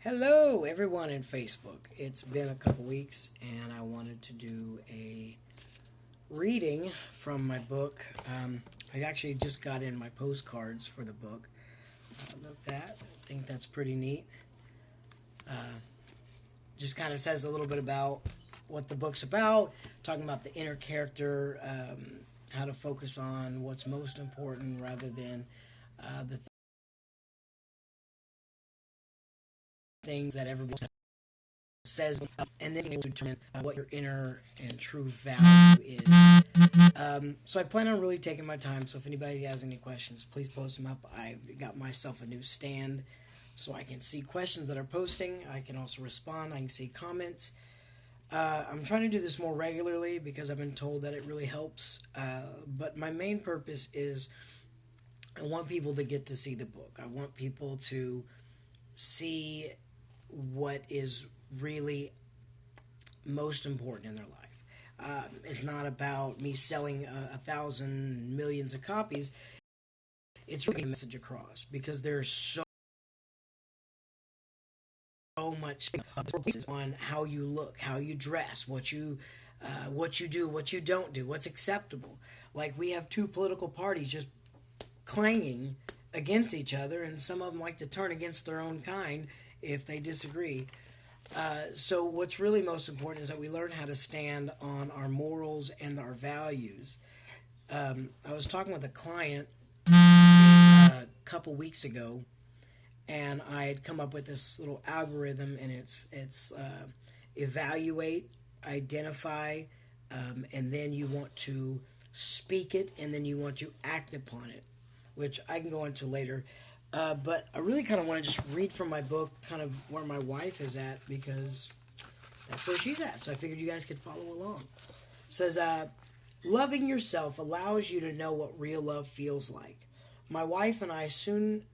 Hello, everyone in Facebook. It's been a couple weeks, and I wanted to do a reading from my book. I actually just got in my postcards for the book. Look at that. I think that's pretty neat. Uh, just kind of says a little bit about what the book's about, talking about the inner character, how to focus on what's most important rather than the things that everybody says, and then being able to determine what your inner and true value is. So I plan on really taking my time, so if anybody has any questions, please post them up. I've got myself a new stand so I can see questions that are posting. I can also respond. I can see comments. I'm trying to do this more regularly because I've been told that it really helps. But my main purpose is I want people to get to see the book. I want people to see what is really most important in their life. It's not about me selling 1,000 millions of copies. It's really a message across because there's so much on how you look, how you dress, what you do, what you don't do, what's acceptable. Like we have two political parties just clanging against each other, and some of them like to turn against their own kind if they disagree. So what's really most important is that we learn how to stand on our morals and our values. I was talking with a client a couple weeks ago, and I had come up with this little algorithm, and it's evaluate, identify, and then you want to speak it, and then you want to act upon it, which I can go into later. But I really kind of want to just read from my book kind of where my wife is at because that's where she's at. So I figured you guys could follow along. It says, loving yourself allows you to know what real love feels like. My wife and I soon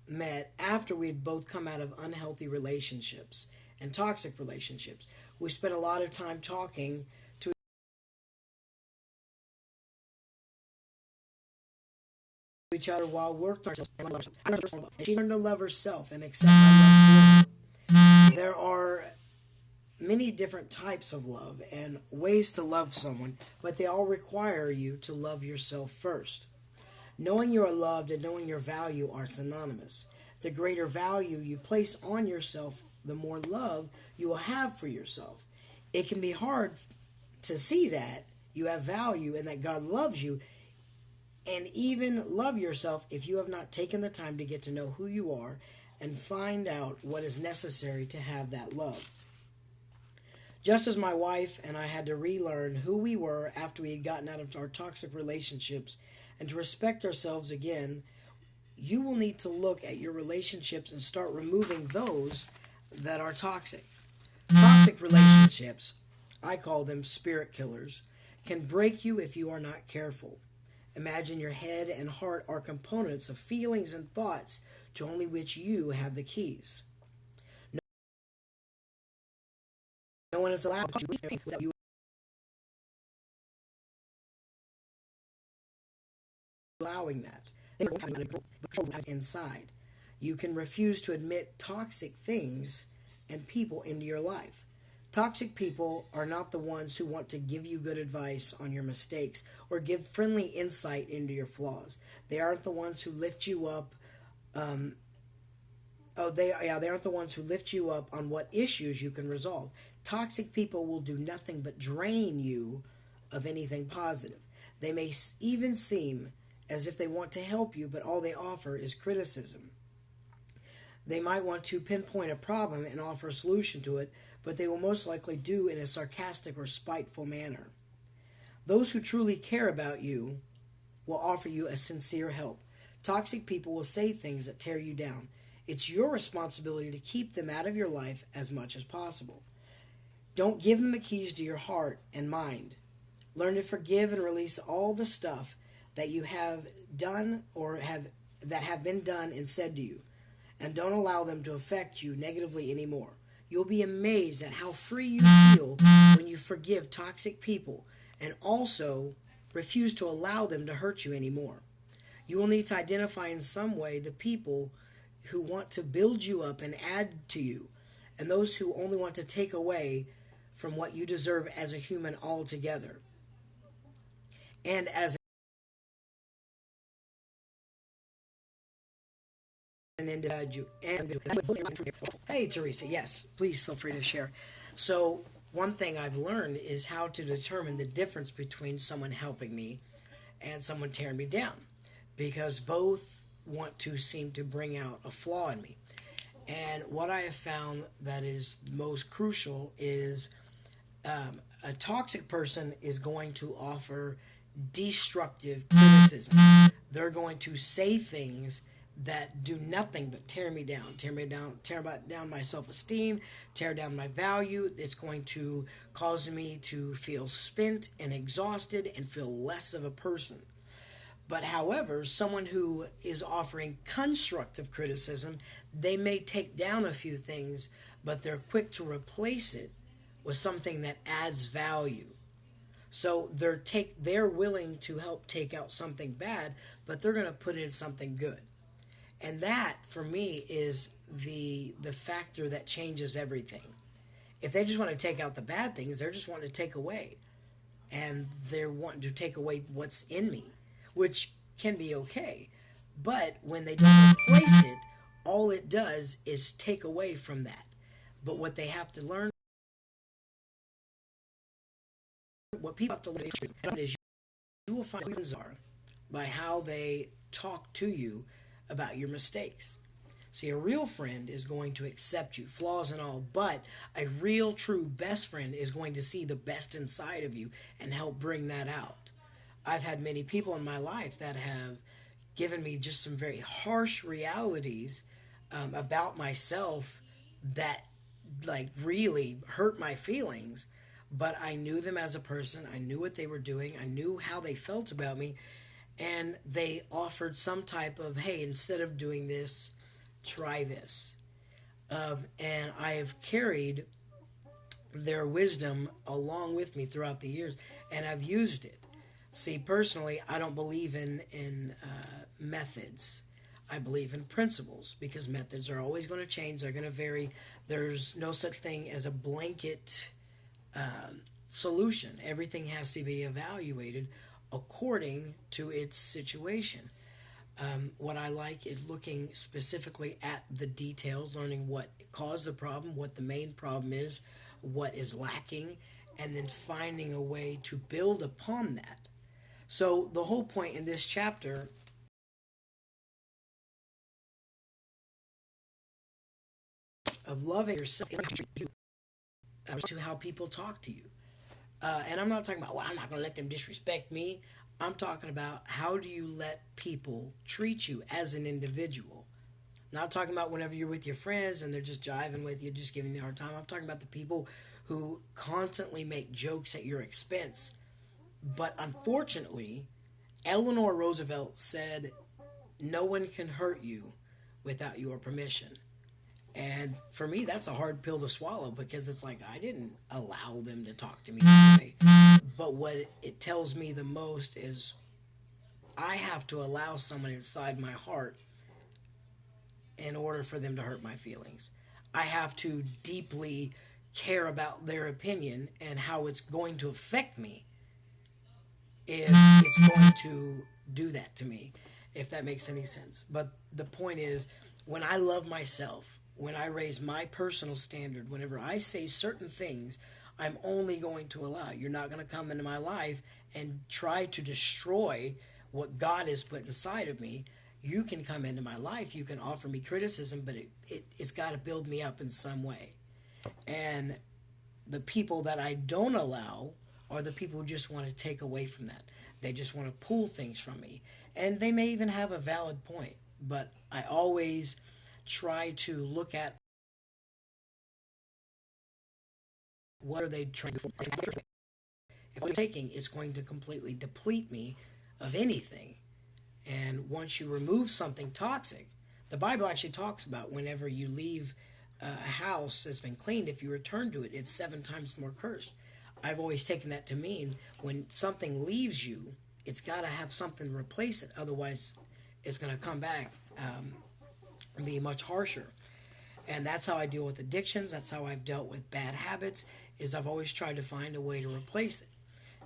met after we had both come out of unhealthy relationships and toxic relationships. We spent a lot of time talking to each other while worked on ourselves. And she learned to love herself and accept my love for her. There are many different types of love and ways to love someone, but they all require you to love yourself first. Knowing you are loved and knowing your value are synonymous. The greater value you place on yourself, the more love you will have for yourself. It can be hard to see that you have value and that God loves you and even love yourself if you have not taken the time to get to know who you are and find out what is necessary to have that love. Just as my wife and I had to relearn who we were after we had gotten out of our toxic relationships and to respect ourselves again, you will need to look at your relationships and start removing those that are toxic. Toxic relationships, I call them spirit killers, can break you if you are not careful. Imagine your head and heart are components of feelings and thoughts to only which you have the keys. No one is allowed to without you allowing that. Control inside. You can refuse to admit toxic things and people into your life. Toxic people are not the ones who want to give you good advice on your mistakes or give friendly insight into your flaws. They aren't the ones who lift you up. They aren't the ones who lift you up on what issues you can resolve. Toxic people will do nothing but drain you of anything positive. They may even seem as if they want to help you, but all they offer is criticism. They might want to pinpoint a problem and offer a solution to it, but they will most likely do in a sarcastic or spiteful manner. Those who truly care about you will offer you a sincere help. Toxic people will say things that tear you down. It's your responsibility to keep them out of your life as much as possible. Don't give them the keys to your heart and mind. Learn to forgive and release all the stuff that you have done or that have been done and said to you, and don't allow them to affect you negatively anymore. You'll be amazed at how free you feel when you forgive toxic people and also refuse to allow them to hurt you anymore. You will need to identify in some way the people who want to build you up and add to you. and those who only want to take away from what you deserve as a human altogether. And as an individual. Hey, Teresa, yes, please feel free to share. So, one thing I've learned is how to determine the difference between someone helping me and someone tearing me down, because both want to seem to bring out a flaw in me. And what I have found that is most crucial is a toxic person is going to offer destructive criticism. They're going to say things that do nothing but tear me down, tear down my self-esteem, tear down my value. It's going to cause me to feel spent and exhausted and feel less of a person. But however, someone who is offering constructive criticism, they may take down a few things, but they're quick to replace it with something that adds value. So they're willing to help take out something bad, but they're going to put in something good. And that, for me, is the factor that changes everything. If they just want to take out the bad things, they're just wanting to take away. And they're wanting to take away what's in me, which can be okay. But when they don't replace it, all it does is take away from that. But what they have to learn, what people have to learn is you will find who are by how they talk to you about your mistakes. See, a real friend is going to accept you, flaws and all, but a real, true best friend is going to see the best inside of you and help bring that out. I've had many people in my life that have given me just some very harsh realities about myself that really hurt my feelings, but I knew them as a person. I knew what they were doing. I knew how they felt about me. And they offered some type of, hey, instead of doing this, try this. And I have carried their wisdom along with me throughout the years, and I've used it. See, personally, I don't believe in methods. I believe in principles, because methods are always going to change. They're going to vary. There's no such thing as a blanket solution. Everything has to be evaluated according to its situation. What I like is looking specifically at the details, learning what caused the problem, what the main problem is, what is lacking, and then finding a way to build upon that. So the whole point in this chapter of loving yourself to how people talk to you. And I'm not talking about, well, I'm not going to let them disrespect me. I'm talking about, how do you let people treat you as an individual? Not talking about whenever you're with your friends and they're just jiving with you, just giving you a hard time. I'm talking about the people who constantly make jokes at your expense. But unfortunately, Eleanor Roosevelt said, no one can hurt you without your permission. And for me, that's a hard pill to swallow, because it's like, I didn't allow them to talk to me that way. But what it tells me the most is I have to allow someone inside my heart in order for them to hurt my feelings. I have to deeply care about their opinion and how it's going to affect me if it's going to do that to me, if that makes any sense. But the point is, when I love myself, when I raise my personal standard, whenever I say certain things, I'm only going to allow. You're not going to come into my life and try to destroy what God has put inside of me. You can come into my life. You can offer me criticism, but it's got to build me up in some way. And the people that I don't allow are the people who just want to take away from that. They just want to pull things from me. And they may even have a valid point, but I always try to look at what are they trying to do. If I'm taking, it's going to completely deplete me of anything. And once you remove something toxic, the Bible actually talks about whenever you leave a house that's been cleaned, if you return to it, it's 7 times more cursed. I've always taken that to mean when something leaves you, it's got to have something to replace it. Otherwise, it's going to come back and be much harsher. And that's how I deal with addictions. That's how I've dealt with bad habits, is I've always tried to find a way to replace it.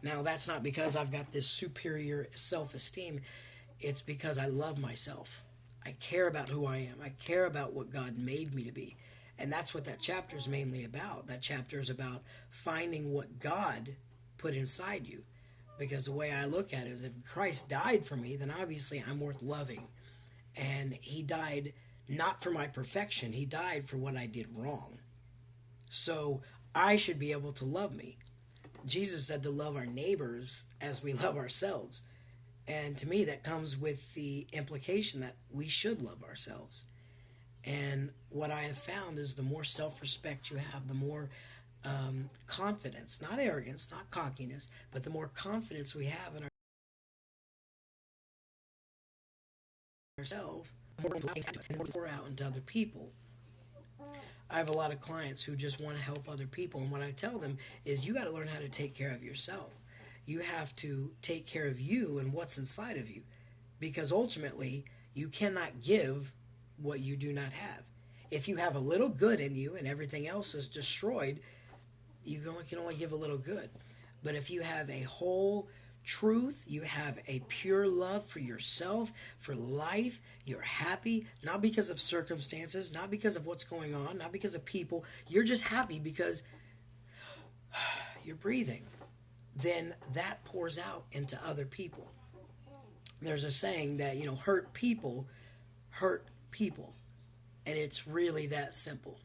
Now, that's not because I've got this superior self-esteem. It's because I love myself. I care about who I am. I care about what God made me to be. And that's what that chapter is mainly about. That chapter is about finding what God put inside you. Because the way I look at it is, if Christ died for me, then obviously I'm worth loving. And he died not for my perfection. He died for what I did wrong. So I should be able to love me. Jesus said to love our neighbors as we love ourselves. And to me, that comes with the implication that we should love ourselves. And what I have found is the more self-respect you have, the more confidence, not arrogance, not cockiness, but the more confidence we have in ourselves, the more we pour out into other people. I have a lot of clients who just want to help other people, and what I tell them is, you got to learn how to take care of yourself. You have to take care of you and what's inside of you, because ultimately you cannot give what you do not have. If you have a little good in you and everything else is destroyed, you can only give a little good. But if you have a whole truth, you have a pure love for yourself, for life, you're happy, not because of circumstances, not because of what's going on, not because of people. You're just happy because you're breathing. Then that pours out into other people. There's a saying that, hurt people hurt people. And it's really that simple.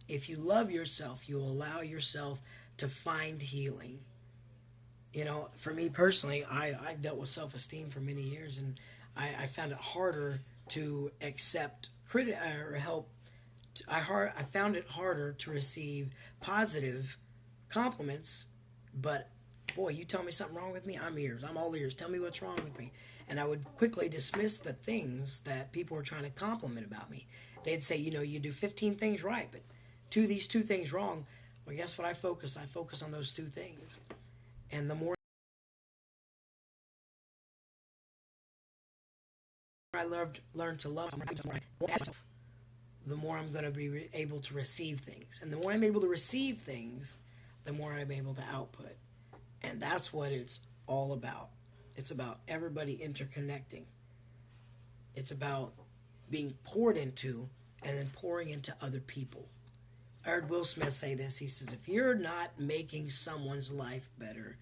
If you love yourself, you allow yourself to find healing. For me personally, I dealt with self-esteem for many years, and I found it harder to accept or help. I found it harder to receive positive compliments, but boy, you tell me something wrong with me, I'm ears. I'm all ears. Tell me what's wrong with me. And I would quickly dismiss the things that people were trying to compliment about me. They'd say, you do 15 things right, but these two things wrong. Well, guess what I focus? I focus on those two things. And the more I learn to love myself, the more I'm going to be able to receive things. And the more I'm able to receive things, the more I'm able to output. And that's what it's all about. It's about everybody interconnecting. It's about being poured into and then pouring into other people. I heard Will Smith say this. He says, if you're not making someone's life better,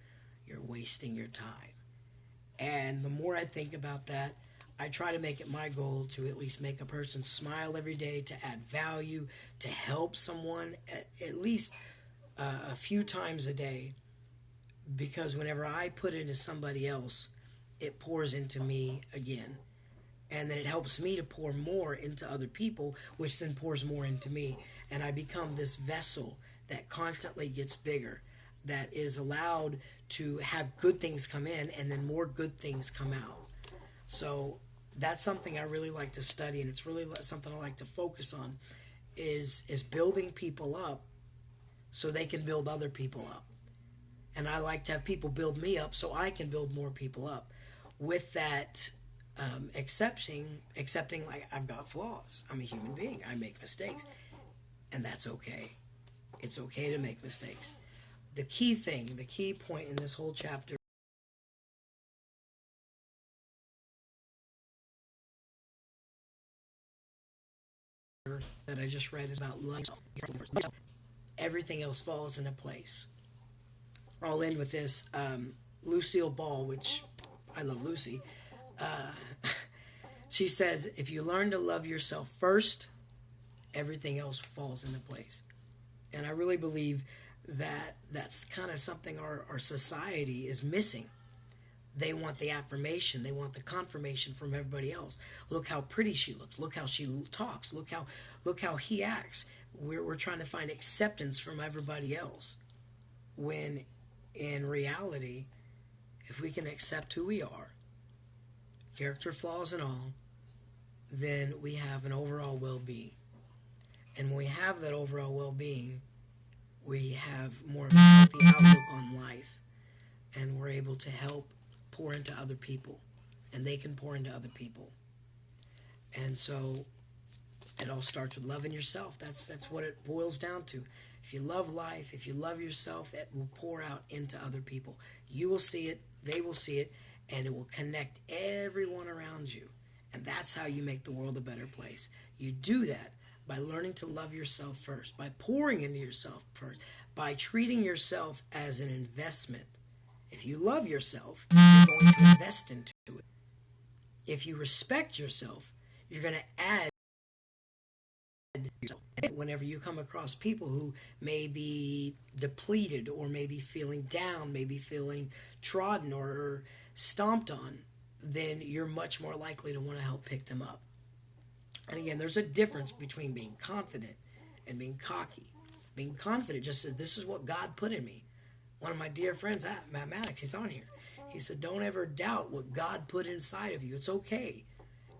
you're wasting your time. And the more I think about that, I try to make it my goal to at least make a person smile every day, to add value, to help someone at least a few times a day. Because whenever I put it into somebody else, it pours into me again. And then it helps me to pour more into other people, which then pours more into me. And I become this vessel that constantly gets bigger, that is allowed to have good things come in and then more good things come out. So that's something I really like to study, and it's really something I like to focus on, is building people up so they can build other people up. And I like to have people build me up so I can build more people up. With that accepting like I've got flaws. I'm a human being. I make mistakes. And that's okay. It's okay to make mistakes. The key point in this whole chapter that I just read is about love. Everything else falls into place. I'll end with this. Lucille Ball, which I love Lucy, she says, if you learn to love yourself first, everything else falls into place. And I really believe that that's kind of something our society is missing. They want the affirmation. They want the confirmation from everybody else. Look how pretty she looks. Look how she talks. Look how he acts. We're trying to find acceptance from everybody else. When in reality, if we can accept who we are, character flaws and all, then we have an overall well-being. And when we have that overall well-being, we have more of a healthy outlook on life. And we're able to help pour into other people. And they can pour into other people. And so It all starts with loving yourself. That's what it boils down to. If you love life, if you love yourself, it will pour out into other people. You will see it, they will see it, and it will connect everyone around you. And that's how you make the world a better place. You do that by learning to love yourself first, by pouring into yourself first, by treating yourself as an investment. If you love yourself, you're going to invest into it. If you respect yourself, you're going to add yourself. Whenever you come across people who may be depleted or maybe feeling down, maybe feeling trodden or stomped on, then you're much more likely to want to help pick them up. And again, there's a difference between being confident and being cocky. Being confident just says, this is what God put in me. One of my dear friends, Matt Maddox, he's on here. He said, don't ever doubt what God put inside of you. It's okay.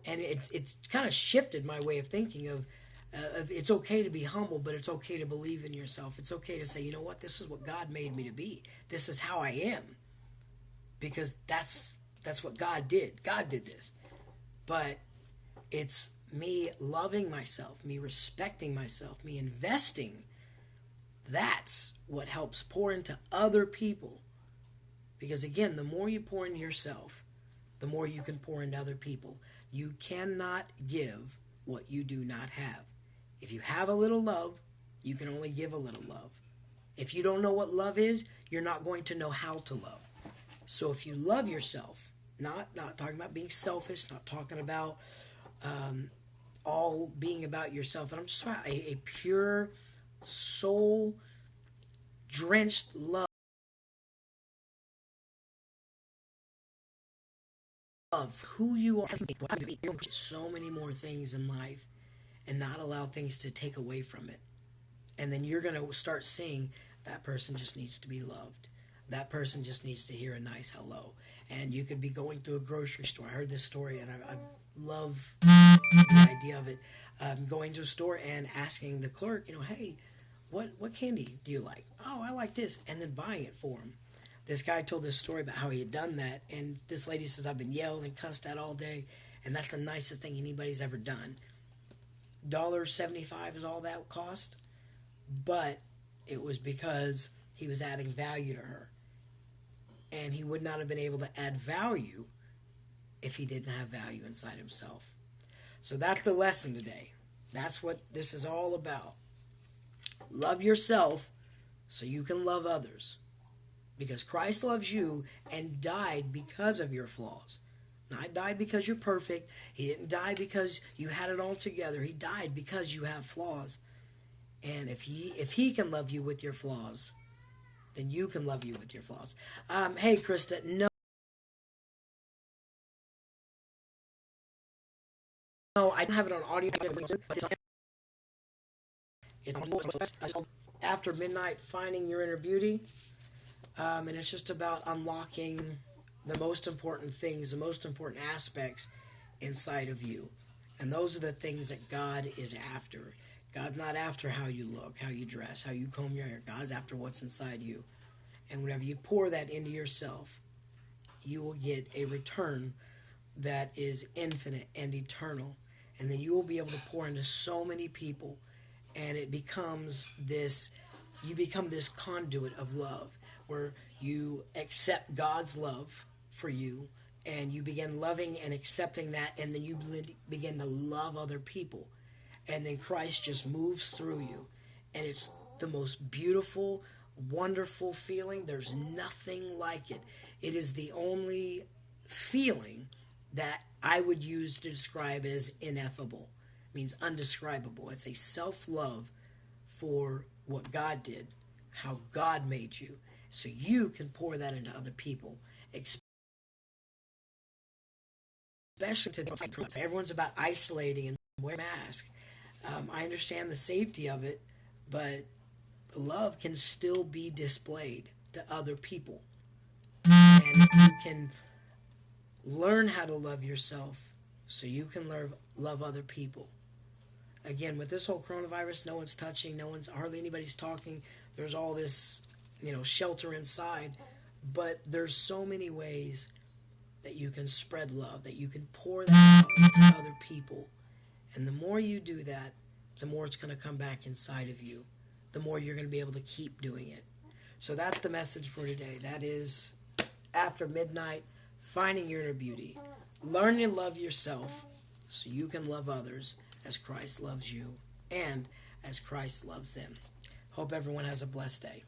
And it's kind of shifted my way of thinking of it's okay to be humble, but it's okay to believe in yourself. It's okay to say, you know what, this is what God made me to be. This is how I am. Because that's what God did. God did this. But it's me loving myself, me respecting myself, me investing. That's what helps pour into other people. Because again, the more you pour into yourself, the more you can pour into other people. You cannot give what you do not have. If you have a little love, you can only give a little love. If you don't know what love is, you're not going to know how to love. So if you love yourself, not talking about being selfish, not talking about all being about yourself, and I'm just talking about a pure, soul-drenched love of who you are. So many more things in life and not allow things to take away from it. And then you're going to start seeing that person just needs to be loved. That person just needs to hear a nice hello. And you could be going through a grocery store. I heard this story, and I love the idea of it. Going to a store and asking the clerk, hey, what candy do you like? Oh, I like this. And then buying it for him. This guy told this story about how he had done that. And this lady says, I've been yelled and cussed at all day. And that's the nicest thing anybody's ever done. $1.75 is all that cost. But it was because he was adding value to her. And he would not have been able to add value if he didn't have value inside himself. So that's the lesson today. That's what this is all about. Love yourself so you can love others. Because Christ loves you and died because of your flaws. Not died because you're perfect. He didn't die because you had it all together. He died because you have flaws. And if he can love you with your flaws, then you can love you with your flaws. Hey, Krista, no, I don't have it on audio. It's on After Midnight, Finding Your Inner Beauty. And it's just about unlocking the most important things, the most important aspects inside of you. And those are the things that God is after. God's not after how you look, how you dress, how you comb your hair. God's after what's inside you. And whenever you pour that into yourself, you will get a return that is infinite and eternal. And then you will be able to pour into so many people. And it becomes this, you become this conduit of love where you accept God's love for you and you begin loving and accepting that, and then you begin to love other people. And then Christ just moves through you. And it's the most beautiful, wonderful feeling. There's nothing like it. It is the only feeling that I would use to describe as ineffable. It means undescribable. It's a self-love for what God did, how God made you. So you can pour that into other people. Especially today, everyone's about isolating and wearing masks. I understand the safety of it, but love can still be displayed to other people. And you can learn how to love yourself so you can love other people. Again, with this whole coronavirus, no one's touching, hardly anybody's talking. There's all this, shelter inside. But there's so many ways that you can spread love, that you can pour that out into other people. And the more you do that, the more it's going to come back inside of you. The more you're going to be able to keep doing it. So that's the message for today. That is, after midnight, finding your inner beauty. Learn to love yourself so you can love others as Christ loves you and as Christ loves them. Hope everyone has a blessed day.